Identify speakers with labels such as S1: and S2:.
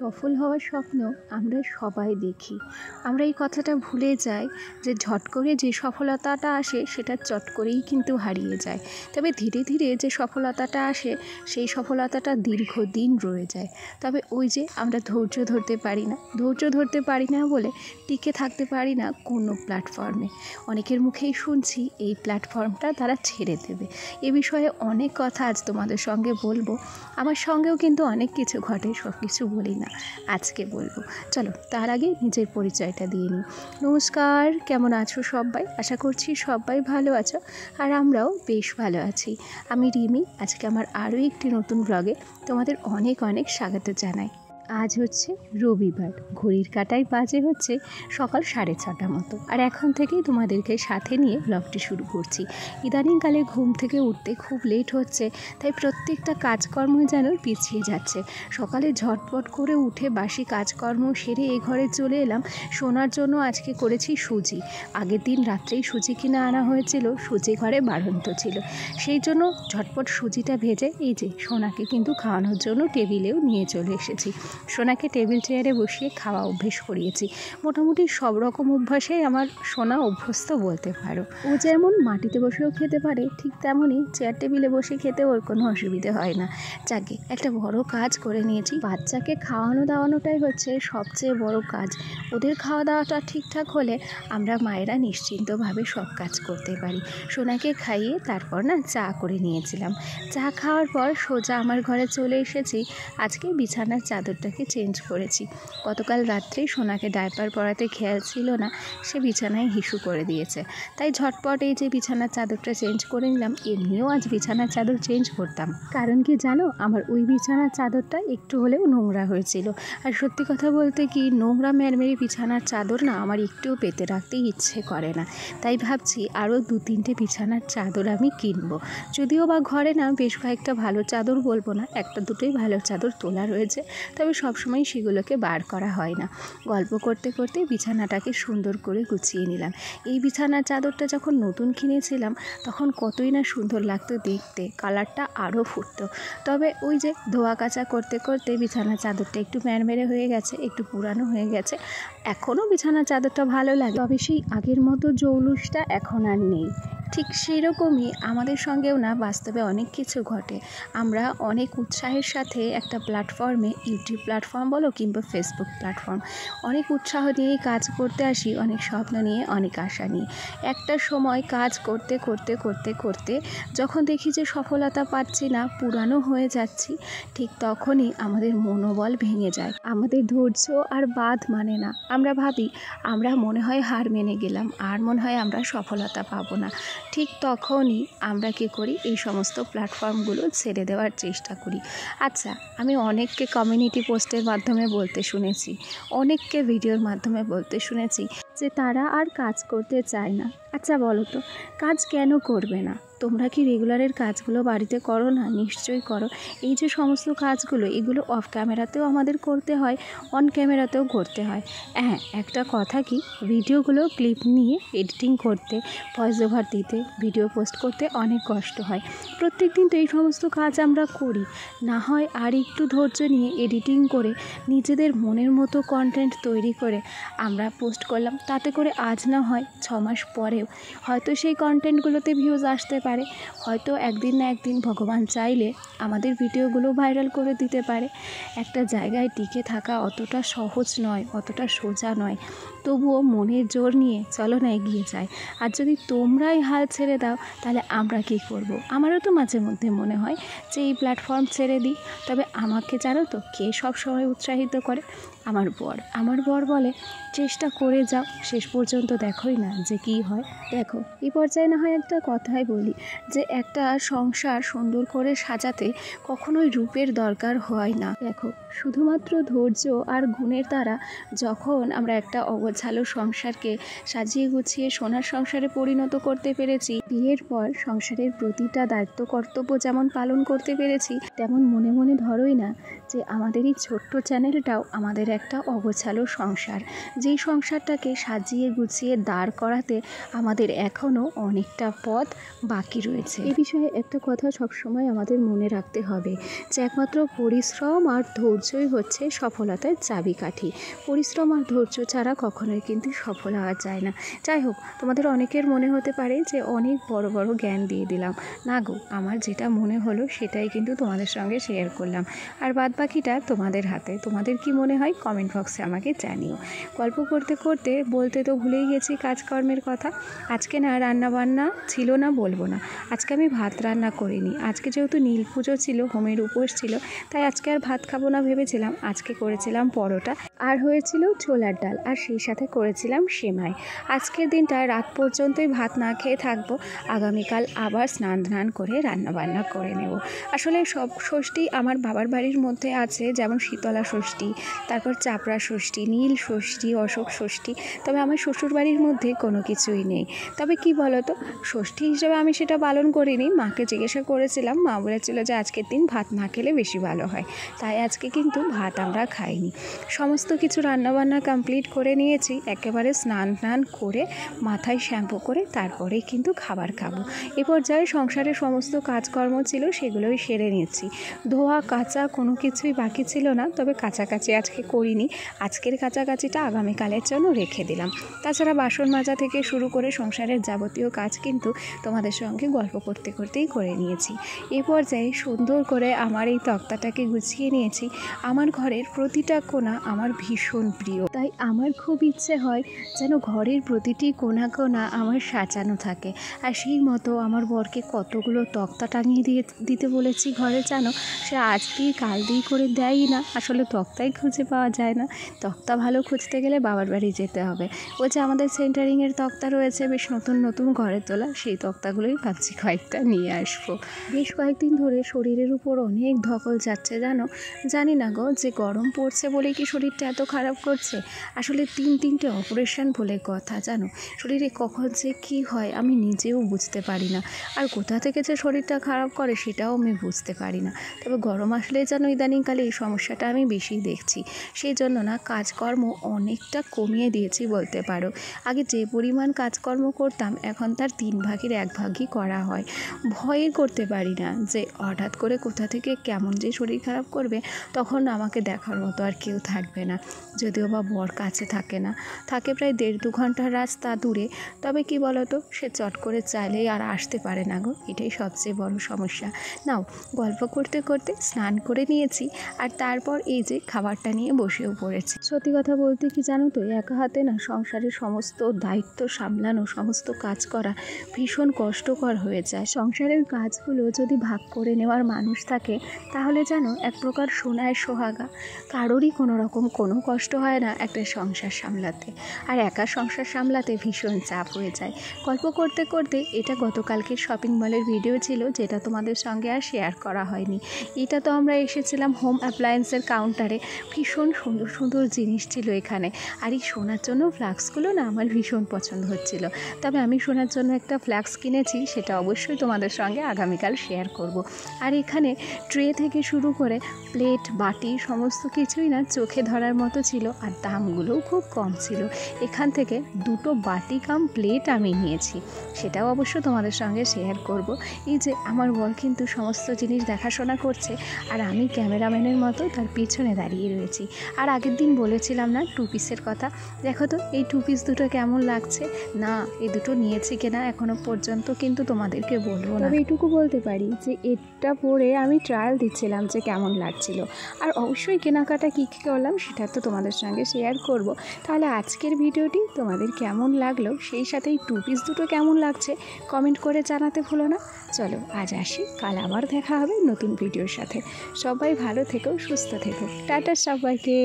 S1: সফল হওয়ার স্বপ্ন আমরা সবাই দেখি। আমরা এই কথাটা ভুলে যাই যে ঝট করে যে সফলতাটা আসে সেটা চট করেই কিন্তু হারিয়ে যায়। তবে ধীরে ধীরে যে সফলতাটা আসে সেই সফলতাটা দীর্ঘদিন রয়ে যায়। তবে ওই যে আমরা ধৈর্য ধরতে পারি না বলে টিকে থাকতে পারি না কোনো প্ল্যাটফর্মে। অনেকের মুখেই শুনছি এই প্ল্যাটফর্মটা তারা ছেড়ে দেবে। এ বিষয়ে অনেক কথা আজ তোমাদের সঙ্গে বলবো। আমার সঙ্গেও কিন্তু অনেক কিছু ঘটে, সব কিছু বলি না, আজকে বলবো। চলো তার আগে নিজের পরিচয়টা দিয়ে নিই। নমস্কার, কেমন আছো সবাই? আশা করছি সবাই ভালো আছো, আর আমরাও বেশ ভালো আছি। আমি রিমি। আজকে আমার আরও একটি নতুন ব্লগে তোমাদের অনেক অনেক স্বাগত জানাই। আজ হচ্ছে রবিবার, ঘড়ির কাঁটায় বাজে হচ্ছে সকাল 6:30 মতো, আর এখন থেকেই তোমাদেরকে সাথে নিয়ে ব্লগটি শুরু করছি। ইদানিংকালে ঘুম থেকে উঠতে খুব লেট হচ্ছে, তাই প্রত্যেকটা কাজকর্মই যেন পিছিয়ে যাচ্ছে। সকালে ঝটপট করে উঠে বাসি কাজকর্ম সেরে এ ঘরে চলে এলাম। সোনার জন্য আজকে করেছি সুজি। আগের দিন রাত্রেই সুজি কিনে আনা হয়েছিল, সুজি ঘরে বাড়ন্ত ছিল, সেই জন্য ঝটপট সুজিটা ভেজে এই যে সোনাকে কিন্তু খাওয়ানোর জন্য টেবিলেও নিয়ে চলে এসেছি। সোনাকে টেবিল চেয়ারে বসিয়ে খাওয়া অভ্যেস করিয়েছি। মোটামুটি সব রকম অভ্যাসেই আমার সোনা অভ্যস্ত বলতে পারো। ও যেমন মাটিতে বসেও খেতে পারে, ঠিক তেমনই চেয়ার টেবিলে বসে খেতে ওর কোনো অসুবিধে হয় না। যাকে একটা বড় কাজ করে নিয়েছি। বাচ্চাকে খাওয়ানো দাওয়ানোটাই হচ্ছে সবচেয়ে বড় কাজ। ওদের খাওয়া দাওয়াটা ঠিকঠাক হলে আমরা মায়েরা নিশ্চিন্তভাবে সব কাজ করতে পারি। সোনাকে খাইয়ে তারপর চা করে নিয়েছিলাম। চা খাওয়ার পর সোজা আমার ঘরে চলে এসেছি। আজকে বিছানার চাদরটাকে চেঞ্জ করেছি। গতকাল রাত্রে সোনাকে ডায়পার পরাতে খেয়াল ছিল না, সে বিছানায় হিসু করে দিয়েছে। তাই ঝটপট এই যে বিছানার চাদরটা চেঞ্জ করে নিলাম। এমনিও আজ বিছানার চাদর চেঞ্জ করতাম, কারণ কি জানো, আমার ওই বিছানার চাদরটা একটু হলেও নোংরা হয়েছিল। আর সত্যি কথা বলতে কি, নোংরা ম্যারমেরি বিছানার চাদর আমার একটুও পেতে রাখতে ইচ্ছে করে না। তাই ভাবছি আরও 2-3টে বিছানার চাদর আমি কিনবো। যদিও বা ঘরে বেশ কয়েকটা ভালো চাদর বলবো না, 1-2টোই ভালো চাদর তোলা রয়েছে, তবে সবসময় সেগুলোকে বার করা হয় না। গল্প করতে করতে বিছানাটাকে সুন্দর করে গুছিয়ে নিলাম। এই বিছানার চাদরটা যখন নতুন কিনেছিলাম তখন কতই না সুন্দর লাগতো দেখতে, কালারটা আরও ফুটতো। তবে ওই যে ধোয়া কাচা করতে করতে বিছানার চাদরটা একটু ম্যারমেরে হয়ে গেছে, একটু পুরানো হয়ে গেছে। এখনও বিছানার চাদরটা ভালো লাগে, তবে সেই আগের মতো জৌলুসটা এখন আর নেই। ঠিক সেই রকমই আমাদের সঙ্গেও বাস্তবে অনেক কিছু ঘটে। আমরা অনেক উৎসাহের সাথে একটা প্ল্যাটফর্মে, ইউটিউব প্ল্যাটফর্ম বলো কিংবা ফেসবুক প্ল্যাটফর্ম, অনেক উৎসাহ নিয়েই কাজ করতে আসি, অনেক স্বপ্ন নিয়ে, অনেক আশা নিয়ে। একটা সময় কাজ করতে করতে করতে করতে যখন দেখি যে সফলতা পাচ্ছি না, পুরানো হয়ে যাচ্ছি, ঠিক তখনই আমাদের মনোবল ভেঙে যায়। আমাদের ধৈর্য আর বাঁধ মানে না। আমরা ভাবি, আমরা মনে হয় হার মেনে গেলাম, আর মনে হয় আমরা সফলতা পাবো না। ঠিক তখনই আমরা কী করি, এই সমস্ত প্ল্যাটফর্মগুলো ছেড়ে দেওয়ার চেষ্টা করি। আচ্ছা, আমি অনেককে কমিউনিটি পোস্টের মাধ্যমে বলতে শুনেছি, অনেককে ভিডিওর মাধ্যমে বলতে শুনেছি যে তারা আর কাজ করতে চায় না। আচ্ছা বলো তো, কাজ কেন করবে না? তোমরা কি রেগুলারের কাজগুলো বাড়িতে করো না? নিশ্চয়ই করো। এই যে সমস্ত কাজগুলো, এগুলো অফ ক্যামেরাতেও আমাদের করতে হয়, অন ক্যামেরাতেও করতে হয়। হ্যাঁ, একটা কথা কি, ভিডিওগুলো ক্লিপ নিয়ে এডিটিং করতে, ভয়েস ওভার দিতে, ভিডিও পোস্ট করতে অনেক কষ্ট হয়। প্রত্যেক দিন তো এই সমস্ত কাজ আমরা করি। না হয় আর একটু ধৈর্য নিয়ে এডিটিং করে নিজেদের মনের মতো কন্টেন্ট তৈরি করে আমরা পোস্ট করলাম, তাতে করে আজ না হয় 6 মাস পরেও হয়তো সেই কন্টেন্টগুলোতে ভিউজ আসতে পারে। হয়তো একদিন না একদিন ভগবান চাইলে আমাদের ভিডিওগুলো ভাইরাল করে দিতে পারে। একটা জায়গায় টিকে থাকা অতটা সহজ নয়, অতটা সোজা নয়। তবুও মনের জোর নিয়ে চলো না এগিয়ে যাই। আর যদি তোমরাই হাল ছেড়ে দাও, তাহলে আমরা কী করব? আমারও তো মাঝে মধ্যে মনে হয় যে এই প্ল্যাটফর্ম ছেড়ে দিই। তবে আমাকে জানো তো কে সব সময় উৎসাহিত করে? আমার বর বলে, চেষ্টা করে যাও, শেষ পর্যন্ত দেখোই না যে কী হয়। দেখো, এই পর্যায়ে না হয় একটা কথাই বলি যে একটা সংসার সুন্দর করে সাজাতে কখনোই রূপের দরকার হয় না। দেখো, শুধুমাত্র ধৈর্য আর গুণের দ্বারা যখন আমরা একটা অগোছালো সংসারকে সাজিয়ে গুছিয়ে সোনার সংসারে পরিণত করতে পেরেছি, বিয়ের পর সংসারের প্রতিটা দায়িত্ব কর্তব্য যেমন পালন করতে পেরেছি, তেমন মনে মনে ধরোই না যে আমাদের এই ছোট্ট চ্যানেলটাও আমাদের একটা অগোছালো সংসার, যেই সংসারটাকে সাজিয়ে গুছিয়ে দাঁড় করাতে আমাদের এখনও অনেকটা পথ বাকি বাকি রয়েছে। এই বিষয়ে একটা কথা সবসময় আমাদের মনে রাখতে হবে যে একমাত্র পরিশ্রম আর ধৈর্যই হচ্ছে সফলতার চাবিকাঠি। পরিশ্রম আর ধৈর্য ছাড়া কখনোই কিন্তু সফল হওয়া যায় না। যাই হোক, তোমাদের অনেকের মনে হতে পারে যে অনেক বড় বড় জ্ঞান দিয়ে দিলাম। না গো, আমার যেটা মনে হলো সেটাই কিন্তু তোমাদের সঙ্গে শেয়ার করলাম, আর বাদ বাকিটা তোমাদের হাতে। তোমাদের কি মনে হয় কমেন্ট বক্সে আমাকে জানিও। গল্প করতে করতে বলতে তো ভুলেই গেছি কাজকর্মের কথা। আজকে না রান্নাবান্না ছিল না বলবো না, আজকে আমি ভাত রান্না করিনি। আজকে যেহেতু নীল পুজো ছিল, হোমের উপোস ছিল, তাই আজকে আর ভাত খাবো না ভেবেছিলাম। আজকে করেছিলাম পরোটা, আর হয়েছিল ছোলার ডাল, আর সেই সাথে করেছিলাম সেমাই। আজকের দিনটা রাত পর্যন্তই ভাত না খেয়ে থাকবো। আগামীকাল আবার স্নান করে রান্নাবান্না করে নেব। আসলে সব ষষ্ঠী আমার বাবার বাড়ির মধ্যে আছে, যেমন শীতলা ষষ্ঠী, তারপর চাপড়া ষষ্ঠী, নীল ষষ্ঠী, অশোক ষষ্ঠী। তবে আমার শ্বশুর বাড়ির মধ্যে কোনো কিছুই নেই। তবে কি বলো তো, ষষ্ঠী হিসেবে আমি সেটা পালন করিনি। মাকে জিজ্ঞাসা করেছিলাম, মা বলেছিল যে আজকের দিন ভাত না খেলে বেশি ভালো হয়, তাই আজকে কিন্তু ভাত আমরা খাইনি। সমস্ত কিছু রান্নাবান্না কমপ্লিট করে নিয়েছি। একেবারে স্নান করে মাথায় শ্যাম্পু করে তারপরেই কিন্তু খাবার খাবো। এ পর্যায়ে সংসারের সমস্ত কাজকর্ম ছিল সেগুলোই সেরে নিয়েছি। ধোয়া কাচা কোনো কিছুই বাকি ছিল না, তবে কাছাকাছি আজকে করিনি। আজকের কাছাকাছিটা আগামীকালের জন্য রেখে দিলাম। তাছাড়া বাসন মাজা থেকে শুরু করে সংসারের যাবতীয় কাজ কিন্তু তোমাদের সঙ্গে গল্প করতে করতেই করে নিয়েছি। এ পর্যায়ে সুন্দর করে আমার এই তক্তাটাকে গুছিয়ে নিয়েছি। আমার ঘরের প্রতিটা কোণা আমার ভীষণ প্রিয়, তাই আমার খুব ইচ্ছে হয় যেন ঘরের প্রতিটি কোণা কোণা আমার সাজানো থাকে। আর সেই মতো আমার বরকে কতগুলো তক্তা টাঙিয়ে দিতে বলেছি ঘরে, জানো সে আজ দিয়ে কাল দিয়ে করে দেয়ই না। আসলে তক্তাই খুঁজে পাওয়া যায় না। তক্তা ভালো খুঁজতে গেলে বাবার বাড়ি যেতে হবে। ওই যে আমাদের সেন্টারিংয়ের তক্তা রয়েছে বেশ নতুন নতুন ঘরে তোলা, সেই তক্তাগুলোই ভাবছি কয়েকটা নিয়ে আসবো। বেশ কয়েকদিন ধরে শরীরের উপর অনেক ধকল যাচ্ছে, জানি না গো যে গরম পড়ছে বলে কি শরীরটা এত খারাপ করছে। আসলে 3-3টে অপারেশন বলে কথা, জানো শরীরে কখন যে কী হয় আমি নিজেও বুঝতে পারি না। আর কোথা থেকে যে শরীরটা খারাপ করে সেটাও আমি বুঝতে পারি না। তবে গরম আসলে যেন ইদানিংকালে এই সমস্যাটা আমি বেশি দেখছি। সেই জন্য না কাজকর্ম অনেকটা কমিয়ে দিয়েছি বলতে পারো। আগে যে পরিমাণ কাজকর্ম করতাম এখন তার 3 ভাগের 1 ভাগই করা হয়। ভয়ে করতে পারি না যে হঠাৎ করে কোথা থেকে কেমন যে শরীর খারাপ করবে, তখন আমাকে দেখার মতো আর কেউ থাকবে না। যদিও বা বর কাছে থাকে না, থাকে প্রায় 1.5-2 ঘন্টার রাস্তা দূরে। তবে কি বলতো, সে চট করে চাইলেই আর আসতে পারে না গো, এটাই সবচেয়ে বড় সমস্যা। নাও, গল্প করতে করতে স্নান করে নিয়েছি, আর তারপর এই যে খাবারটা নিয়ে বসেও পড়েছি। সত্যি কথা বলতে কি জানো তো, একা হাতে না সংসারের সমস্ত দায়িত্ব সামলানো, সমস্ত কাজ করা ভীষণ কষ্টকর হয়ে যায়। সংসারের কাজগুলো যদি ভাগ করে নেওয়ার মানুষ থাকে তাহলে যেন এক প্রকার সোনায় সোহাগা। কারোরই কোনো রকম কোনো কষ্ট হয় না একটা সংসার সামলাতে, আর একা সংসার সামলাতে ভীষণ চাপ হয়ে যায়। গল্প করতে করতে এটা গতকালকে শপিং মলের ভিডিও ছিল, যেটা তোমাদের সঙ্গে আর শেয়ার করা হয়নি। এটা তো আমরা এসেছিলাম হোম অ্যাপ্লায়েন্সের কাউন্টারে। ভীষণ সুন্দর সুন্দর জিনিস ছিল এখানে। আর এই সোনার জন্য ফ্লাক্সগুলো না আমার ভীষণ পছন্দ হচ্ছিল। তবে আমি সোনার জন্য একটা ফ্লাক্স কিনেছি, সেটা অবশ্যই তোমাদের সঙ্গে আগামীকাল শেয়ার করব। আর এখানে ট্রে থেকে শুরু করে প্লেট বাটি সমস্ত কিছুই না চোখে ধরার মতো ছিল, আর দামগুলোও খুব কম ছিল। এখান থেকে 2টো বাটি কাম প্লেট আমি নিয়েছি, সেটাও অবশ্য তোমাদের সঙ্গে শেয়ার করব। এই যে আমার বর কিন্তু সমস্ত জিনিস দেখাশোনা করছে, আর আমি ক্যামেরাম্যানের মতো তার পিছনে দাঁড়িয়ে রয়েছি। আর আগের দিন বলেছিলাম না 2 পিসের কথা, দেখো তো এই 2 পিস দুটো কেমন লাগছে। না, এই দুটো নিয়েছি কিনা এখনও পর্যন্ত কিন্তু তোমাদেরকে বলবো না, তবে এইটুকু বলতে পারি যে এটা পরে আমি ট্রায়াল দিচ্ছিলাম যে কেমন লাগছিল। আর অবশ্যই কেনাকাটা কী কী করলাম সেটা তো তোমাদের সঙ্গে শেয়ার করব। তাহলে আজকের ভিডিওটি তোমাদের কেমন লাগলো, সেই সাথে এই 2 পিস দুটো কেমন লাগছে কমেন্ট করে জানাতে ভুলো না। চলো আজ আসি, কাল আবার দেখা হবে নতুন ভিডিওর সাথে। সবাই ভালো থেকো, সুস্থ থেকো, টাটা সবাইকে।